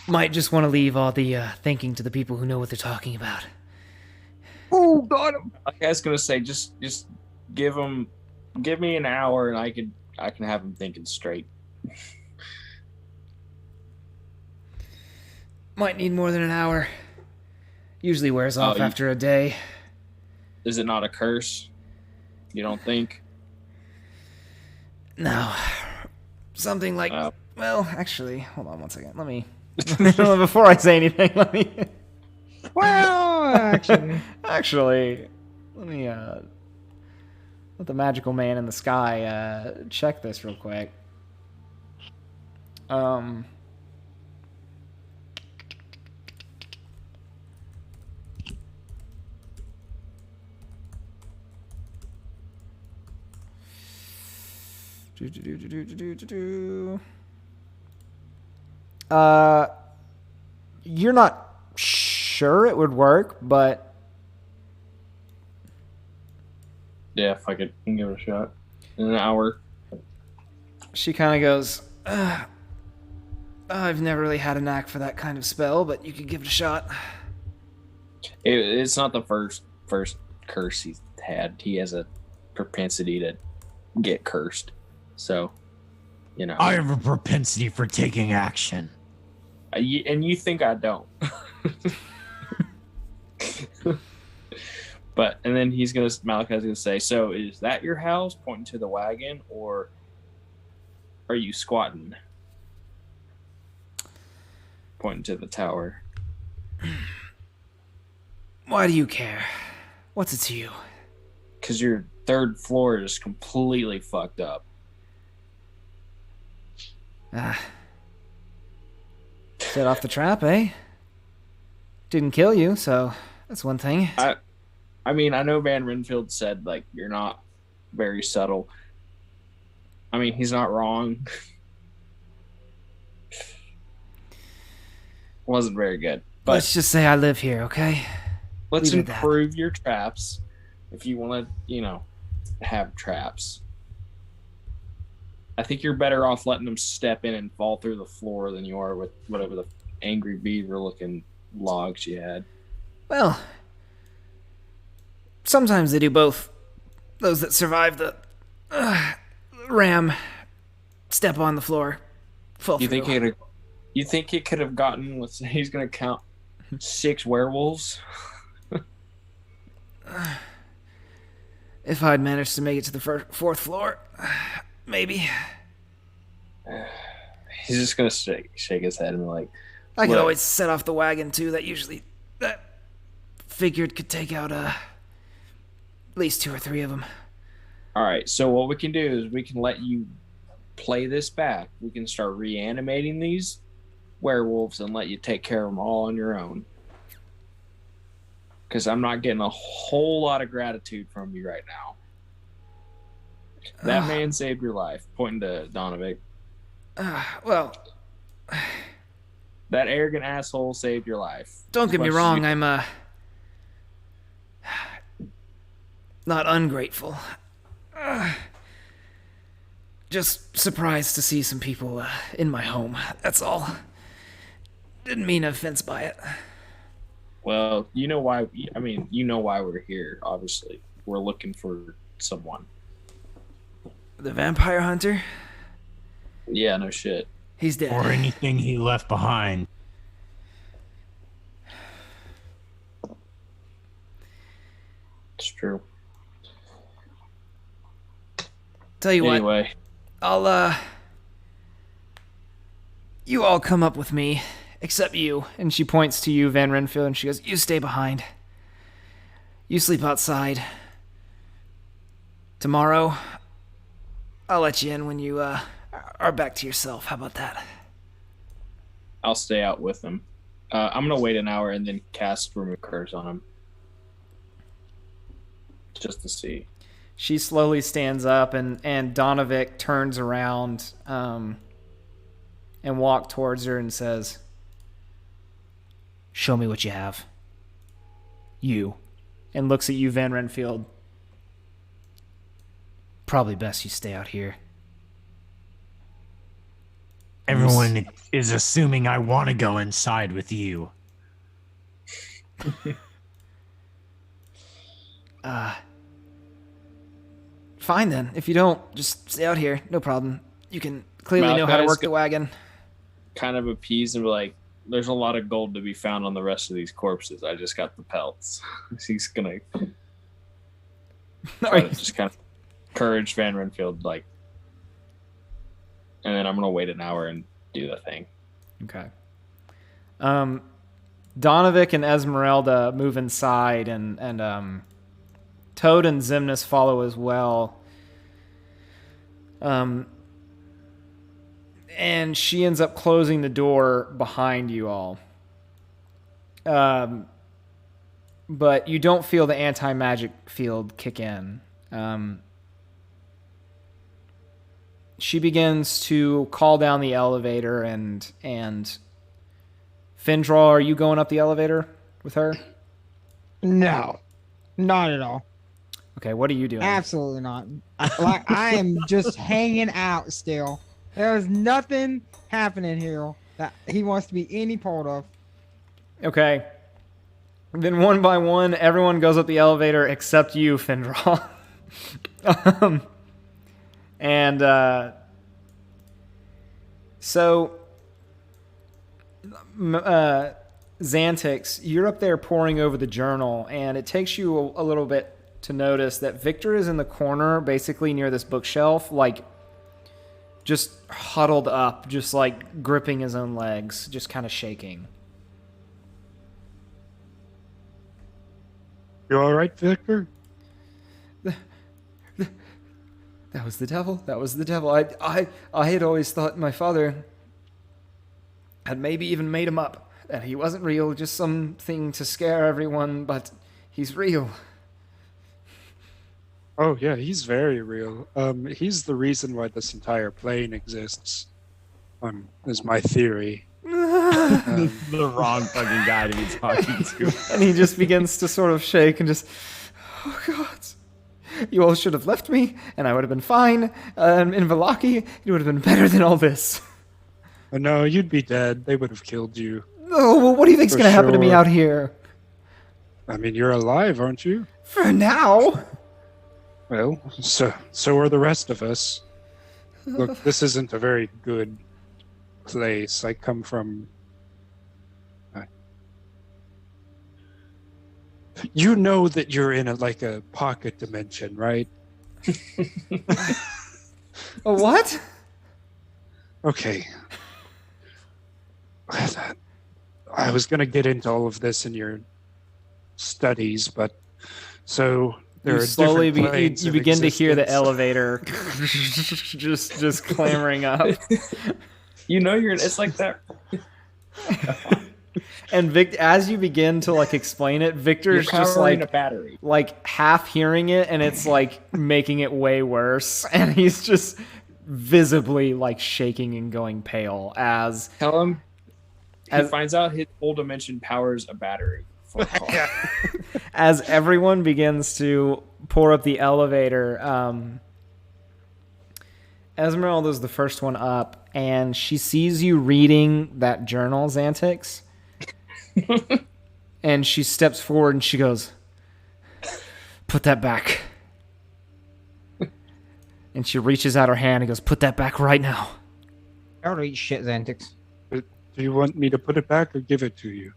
S1: might just want to leave all the, thinking to the people who know what they're talking about.
S3: Oh, got him.
S5: I was gonna say, just give me an hour, and I can have him thinking straight.
S1: Might need more than an hour. Usually wears off after a day.
S5: Is it not a curse? You don't think?
S1: No. Something like... well, actually, hold on one second. Let me... before I say anything, let me...
S3: Well, actually...
S1: actually, let me, let the magical man in the sky, check this real quick. You're not sure it would work, but
S5: Yeah, if I could give it a shot. In an hour.
S1: she kind of goes, I've never really had a knack for that kind of spell, but you could give it a shot.
S5: It's not the first curse he's had. He has a propensity to get cursed. So, you know.
S4: I have a propensity for taking action.
S5: And you think I don't. But, and then Malachi's gonna say, so is that your house, pointing to the wagon, or are you squatting? Pointing to the tower.
S1: Why do you care? What's it to you?
S5: Because your third floor is completely fucked up.
S1: Set off the trap, eh? Didn't kill you, so that's one thing.
S5: I mean, I know Van Renfield said, like, you're not very subtle. I mean, he's not wrong. Wasn't very good. But
S1: let's just say I live here, okay?
S5: Let's
S1: Leave it at that.
S5: improve your traps if you want to, you know, have traps. I think you're better off letting them step in and fall through the floor than you are with whatever the angry beaver looking logs you had.
S1: Well, sometimes they do both. Those that survive the ram step on the floor. Fall
S5: You
S1: through.
S5: think it could have gotten, let's say he's going to count 6 werewolves?
S1: If I'd managed to make it to the fourth floor, maybe.
S5: He's just going to shake his head and be like,
S1: I could
S5: look,
S1: always set off the wagon, too. That figured could take out at least 2 or 3 of them.
S5: all right, so what we can do is we can let you play this back. We can start reanimating these werewolves and let you take care of them all on your own. Because I'm not getting a whole lot of gratitude from you right now. That man saved your life, pointing to Donovic.
S1: Well,
S5: That arrogant asshole saved your life.
S1: don't get me
S5: As much as
S1: wrong,
S5: you-
S1: I'm not ungrateful. Just surprised to see some people in my home. That's all. Didn't mean offense by it.
S5: Well, you know why. I mean, you know why we're here. Obviously, we're looking for someone.
S1: The vampire hunter?
S5: Yeah, no shit.
S1: He's dead.
S4: Or anything he left behind.
S5: It's true.
S1: Tell you what,
S5: Anyway,
S1: I'll you all come up with me, except you. And she points to you, Van Renfield, and she goes, you stay behind. You sleep outside. Tomorrow, I'll let you in when you are back to yourself. How about that?
S5: I'll stay out with them. I'm gonna wait an hour and then cast Remove Curse on him, just to see.
S1: She slowly stands up, and Donovic turns around and walks towards her and says, show me what you have. You. And looks at you, Van Renfield. Probably best you stay out here.
S4: Everyone is assuming I want to go inside with you.
S1: Fine then. If you don't, just stay out here. No problem. You can clearly know how to
S5: Malachi's
S1: work the wagon.
S5: Kind of appease and be like, there's a lot of gold to be found on the rest of these corpses. I just got the pelts. He's gonna try to just kind of encourage Van Renfield, like, and then I'm gonna wait an hour and do the thing.
S1: Okay. Donovic and Esmeralda move inside, and Toad and Zimnus follow as well. And she ends up closing the door behind you all. But you don't feel the anti-magic field kick in. She begins to call down the elevator, and Findraw, are you going up the elevator with her?
S3: No, not at all.
S1: Okay, what are you doing?
S3: Absolutely not. Like, I am just hanging out still. There's nothing happening here that he wants to be any part of.
S1: Okay. Then one by one, everyone goes up the elevator except you, Findral. And so, Xantix, you're up there poring over the journal, and it takes you a little bit to notice that Victor is in the corner, basically near this bookshelf, like just huddled up, just like gripping his own legs, just kind of shaking.
S2: You all right, Victor?
S1: That was the devil. That was the devil. I had always thought my father had maybe even made him up. That he wasn't real, just something to scare everyone, but he's real.
S2: Oh yeah, he's very real. He's the reason why this entire plane exists. Is my theory.
S4: The wrong fucking guy to be talking to.
S1: And he just begins to sort of shake and just, oh God. You all should have left me, and I would have been fine. In Vallaki, it would have been better than all this.
S2: No, you'd be dead. They would have killed you.
S1: Oh, well, what do you think's
S2: For
S1: going to happen to me
S2: sure.
S1: out here?
S2: I mean, you're alive, aren't you?
S1: For now.
S2: Well, so are the rest of us. Look, this isn't a very good place. I come from... You know that you're in a pocket dimension, right?
S1: A what?
S2: Okay. I was going to get into all of this in your studies, but so there
S1: You
S2: are
S1: slowly
S2: different planes
S1: you
S2: of
S1: begin to hear the
S2: existence.
S1: elevator just clamoring up.
S5: You know it's like that.
S1: And as you begin to like explain it, Victor's
S5: You're
S1: just
S5: powering
S1: like
S5: a battery.
S1: half hearing it, and it's like making it way worse, and he's just visibly like shaking and going pale as
S7: Tell him he
S1: As-
S7: finds out his whole dimension powers a battery. Phone call.
S1: as everyone begins to pour up the elevator. Esmeralda's the first one up, and she sees you reading that journal, Xantix. And she steps forward and she goes, "Put that back." And she reaches out her hand and goes, "Put that back right now."
S3: I don't eat shit, Xantix.
S2: Do you want me to put it back or give it to you?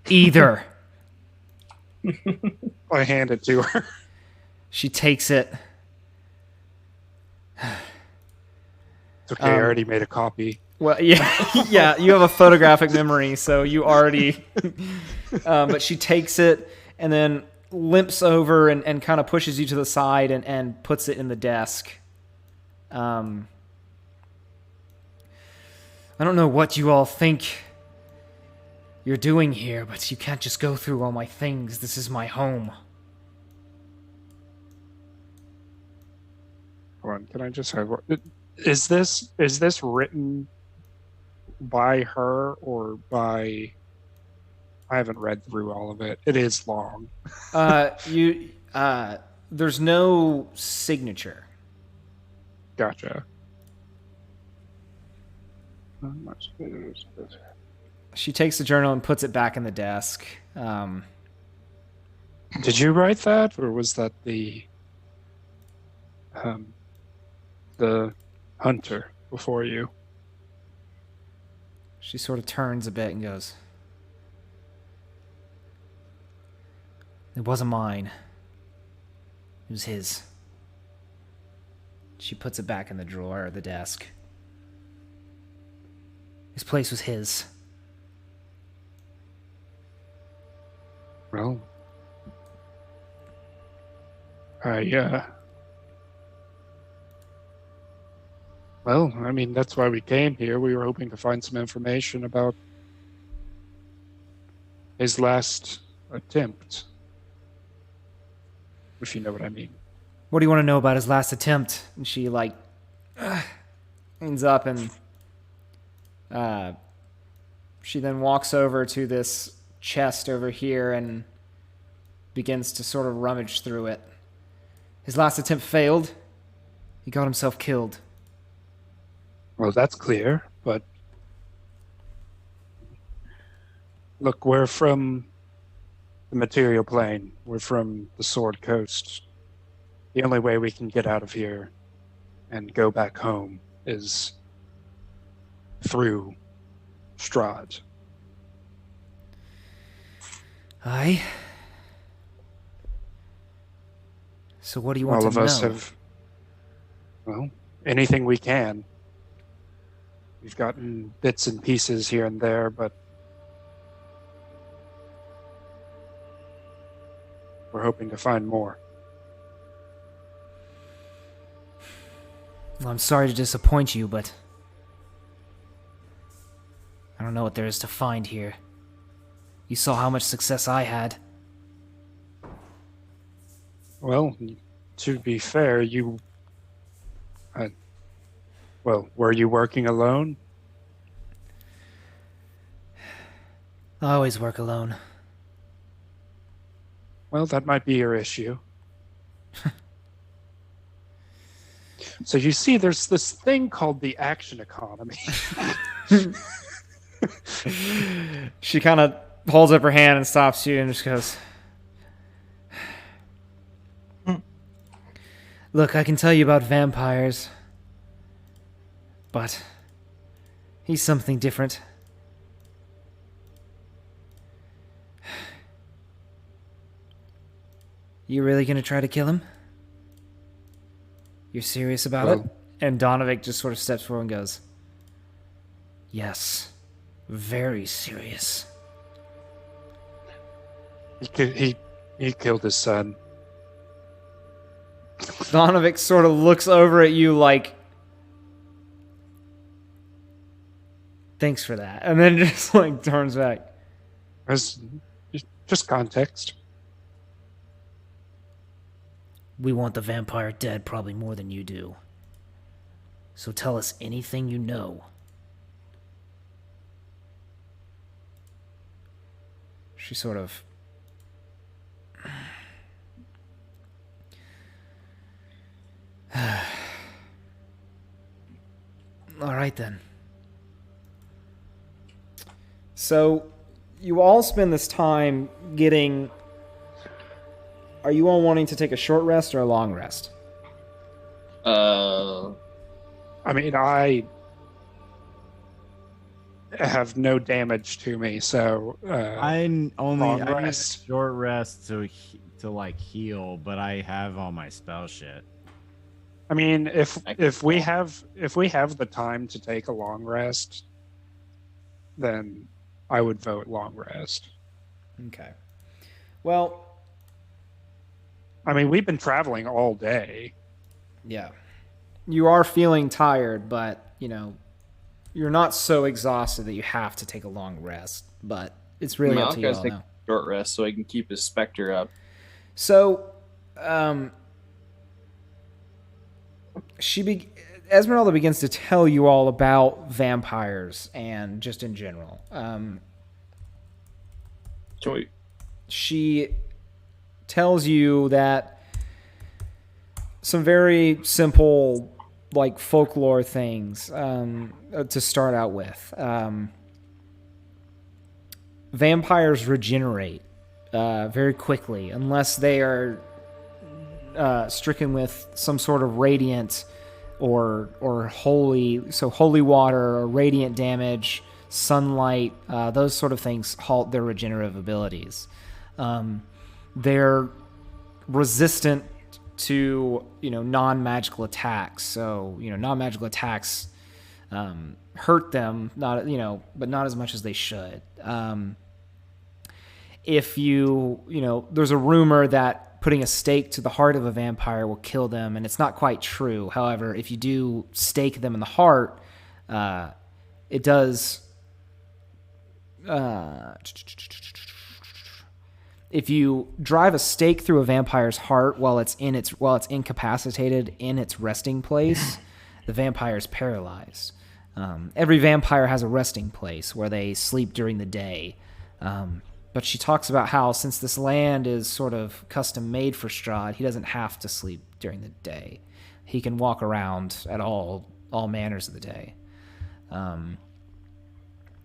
S1: Either.
S2: I hand it to her.
S1: She takes it.
S2: It's okay, I already made a copy.
S1: Well, yeah, yeah, you have a photographic memory, so you already. But she takes it and then limps over and kind of pushes you to the side and puts it in the desk. I don't know what you all think you're doing here, but you can't just go through all my things. This is my home.
S2: Hold on, can I just have... Is this written by her or by... I haven't read through all of it. It is long.
S1: There's no signature.
S2: Gotcha.
S1: She takes the journal and puts it back in the desk.
S2: Did you write that, or was that the hunter before you?
S1: She sort of turns a bit and goes, "It wasn't mine. It was his." She puts it back in the drawer of the desk. This place was his.
S2: Well, well, I mean, that's why we came here. We were hoping to find some information about his last attempt, if you know what I mean.
S1: What do you want to know about his last attempt? And she leans up and she then walks over to this chest over here and begins to sort of rummage through it. His last attempt failed. He got himself killed.
S2: Well, that's clear, but look, we're from the material plane. We're from the Sword Coast. The only way we can get out of here and go back home is through Strahd.
S1: Aye. So what do you want
S2: All
S1: to
S2: of us
S1: know?
S2: have, well, anything we can. We've gotten bits and pieces here and there, but we're hoping to find more.
S1: Well, I'm sorry to disappoint you, but I don't know what there is to find here. You saw how much success I had.
S2: Well, to be fair, were you working alone?
S1: I always work alone.
S2: Well, that might be your issue. So you see, there's this thing called the action economy.
S1: She kind of holds up her hand and stops you and just goes, "Look, I can tell you about vampires, but he's something different. You really gonna try to kill him? You're serious about it?" And Donovic just sort of steps forward and goes, "Yes, very serious."
S2: He killed his son.
S1: Donovic sort of looks over at you like, "Thanks for that," and then just like turns back.
S2: As just context.
S1: "We want the vampire dead probably more than you do. So tell us anything you know." She sort of... All right then. So, you all spend this time getting... Are you all wanting to take a short rest or a long rest?
S2: I mean, I have no damage to me, so
S4: I need
S2: long
S4: a
S2: rest.
S4: short rest to like heal, but I have all my spell shit.
S2: I mean, if we have the time to take a long rest, then I would vote long rest.
S1: Okay. Well,
S2: I mean, we've been traveling all day.
S1: yeah. You are feeling tired, but, you know, you're not so exhausted that you have to take a long rest. But it's really up to you all
S7: take
S1: now.
S7: short rest so he can keep his specter up.
S1: So, Esmeralda begins to tell you all about vampires and just in general. She tells you that some very simple, like, folklore things to start out with. Vampires regenerate very quickly unless they are stricken with some sort of radiant or holy water or radiant damage, sunlight, those sort of things halt their regenerative abilities. They're resistant to, non-magical attacks. So, non-magical attacks hurt them, but not as much as they should. If there's a rumor that putting a stake to the heart of a vampire will kill them, and it's not quite true. However, if you do stake them in the heart, it does. If you drive a stake through a vampire's heart while it's incapacitated in its resting place, the vampire is paralyzed. Every vampire has a resting place where they sleep during the day. But she talks about how, since this land is sort of custom made for Strahd, he doesn't have to sleep during the day. He can walk around at all manners of the day.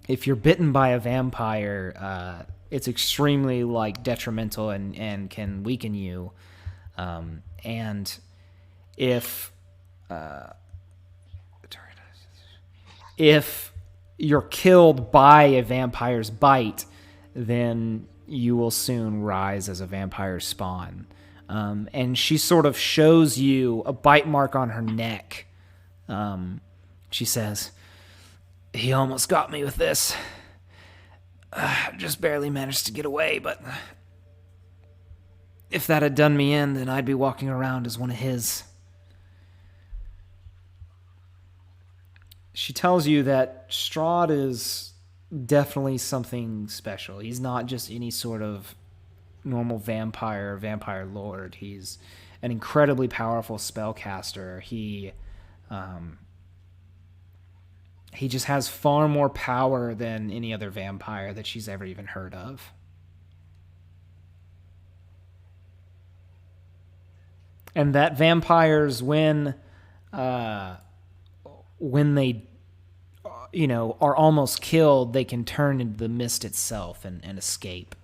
S1: If you're bitten by a vampire, It's extremely like detrimental and can weaken you. And if you're killed by a vampire's bite, then you will soon rise as a vampire spawn. And she sort of shows you a bite mark on her neck. She says, "He almost got me with this. Just barely managed to get away, but if that had done me in, then I'd be walking around as one of his." She tells you that Strahd is definitely something special. He's not just any sort of normal vampire lord. He's an incredibly powerful spellcaster. He just has far more power than any other vampire that she's ever even heard of. And that vampires, when they, are almost killed, they can turn into the mist itself and escape,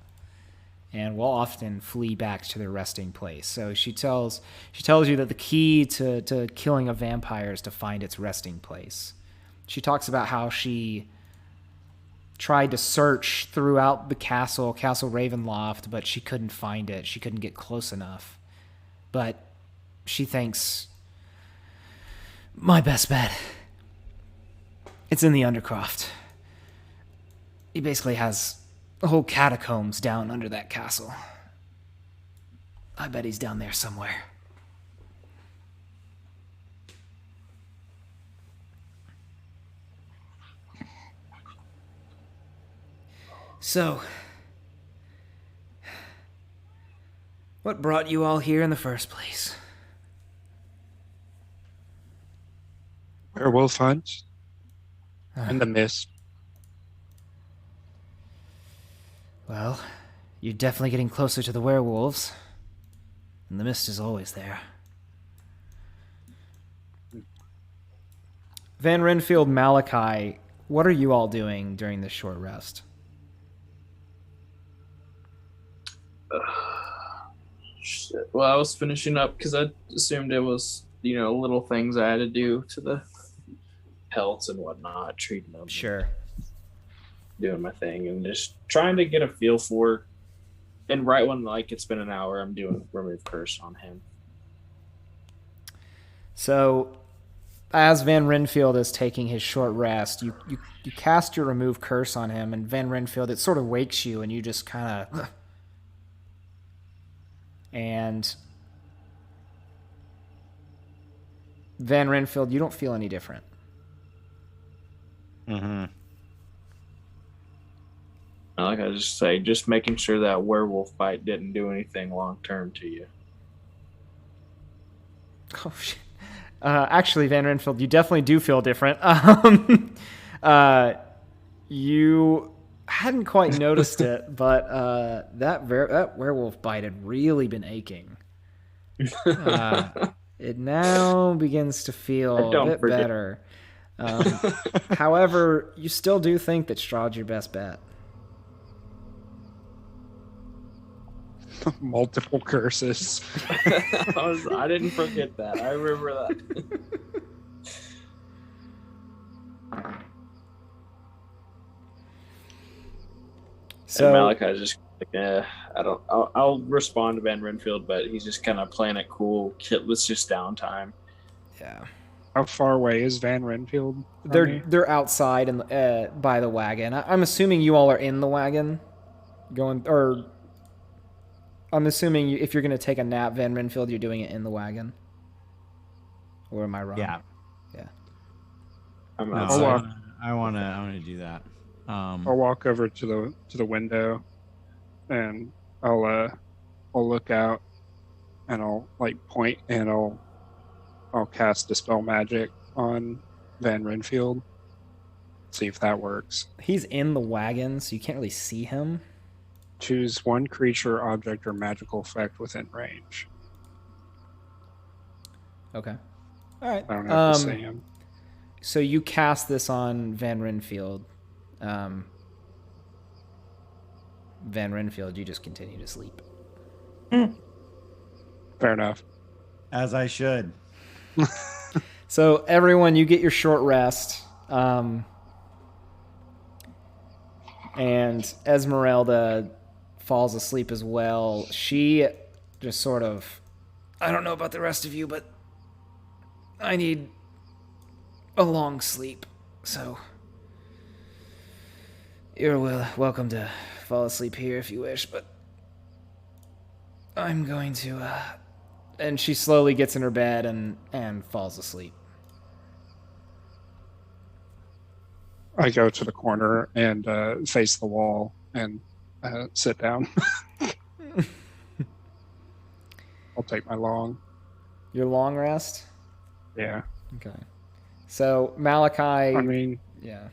S1: and will often flee back to their resting place. So she tells you that the key to killing a vampire is to find its resting place. She talks about how she tried to search throughout the Castle Ravenloft, but she couldn't find it. She couldn't get close enough. But she thinks, my best bet, it's in the Undercroft. He basically has a whole catacombs down under that castle. I bet he's down there somewhere. So, what brought you all here in the first place?
S2: Werewolf hunt and the mist.
S1: Well, you're definitely getting closer to the werewolves, and the mist is always there. Van Renfield, Malachi, what are you all doing during this short rest?
S7: Shit. Well, I was finishing up because I assumed it was, little things I had to do to the pelts and whatnot, treating them.
S1: Sure.
S7: Doing my thing and just trying to get a feel for. And right when it's been an hour, I'm doing remove curse on him.
S1: So, as Van Renfield is taking his short rest, you cast your remove curse on him, and Van Renfield, it sort of wakes you, and you just kind of... And Van Renfield, you don't feel any different.
S4: Mm-hmm.
S7: Like I just say, just making sure that werewolf bite didn't do anything long term to you.
S1: Oh shit! Actually, Van Renfield, you definitely do feel different. You hadn't quite noticed it, but that werewolf bite had really been aching. It now begins to feel a bit better. However, you still do think that Strahd's your best bet.
S2: Multiple curses.
S7: I didn't forget that. I remember that.
S1: So
S7: and Malachi's just like, I'll respond to Van Renfield, but he's just kind of playing it cool. Let's just downtime.
S1: Yeah.
S2: How far away is Van Renfield? from me?
S1: They're outside and by the wagon. I'm assuming you all are in the wagon, or I'm assuming if you're going to take a nap, Van Renfield, you're doing it in the wagon. Or am I wrong?
S4: Yeah.
S1: Yeah.
S7: I'm
S4: No,
S7: outside.
S4: I want to do that.
S2: I'll walk over to the window, and I'll look out, and I'll point, and I'll cast Dispel Magic on Van Renfield. See if that works.
S1: He's in the wagon, so you can't really see him.
S2: Choose one creature, object, or magical effect within range.
S1: Okay. All right.
S2: I don't have to see him.
S1: So you cast this on Van Renfield. Van Renfield, you just continue to sleep.
S2: Fair enough.
S4: As I should.
S1: So everyone, you get your short rest. And Esmeralda falls asleep as well. She just sort of, I don't know about the rest of you, but I need a long sleep. So you're welcome to fall asleep here if you wish, but I'm going to... And she slowly gets in her bed and falls asleep.
S2: I go to the corner and face the wall and sit down. I'll take my long.
S1: Your long rest?
S2: Yeah.
S1: Okay. So Malachi...
S2: I mean,
S1: yeah.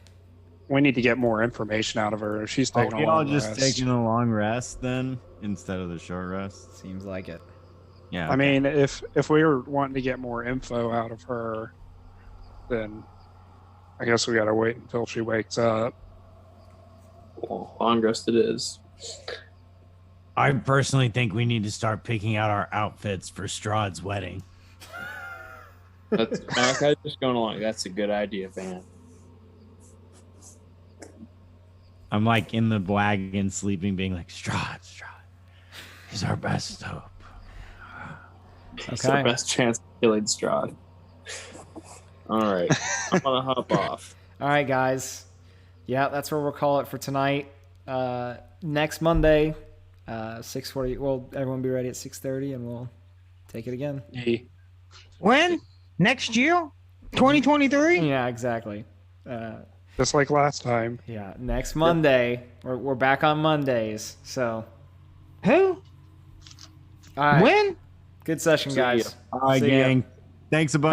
S2: we need to get more information out of her. She's
S4: Are
S2: taking
S4: we
S2: a
S4: all
S2: long
S4: just
S2: rest.
S4: taking a long rest then instead of the short rest?
S1: Seems like it.
S4: Yeah.
S2: I mean, if we were wanting to get more info out of her, then I guess we got to wait until she wakes up.
S7: Well, long rest it is.
S4: I personally think we need to start picking out our outfits for Strahd's wedding.
S7: That's Malachi just going along. That's a good idea, Van.
S4: I'm like in the wagon sleeping, being like, Strahd, he's our best hope.
S7: It's our best chance of killing Strahd. All right. I'm going to hop off.
S1: All right, guys. Yeah, that's where we'll call it for tonight. Next Monday, 6:40. Well, everyone be ready at 6:30, and we'll take it again.
S3: When? Next year? 2023?
S1: Yeah, exactly.
S2: Just like last time.
S1: Yeah, next Monday. We're back on Mondays. So,
S3: Who?
S1: all right.
S3: When?
S1: Good session, guys.
S4: All right,
S1: See ya.
S4: gang. Thanks a bunch.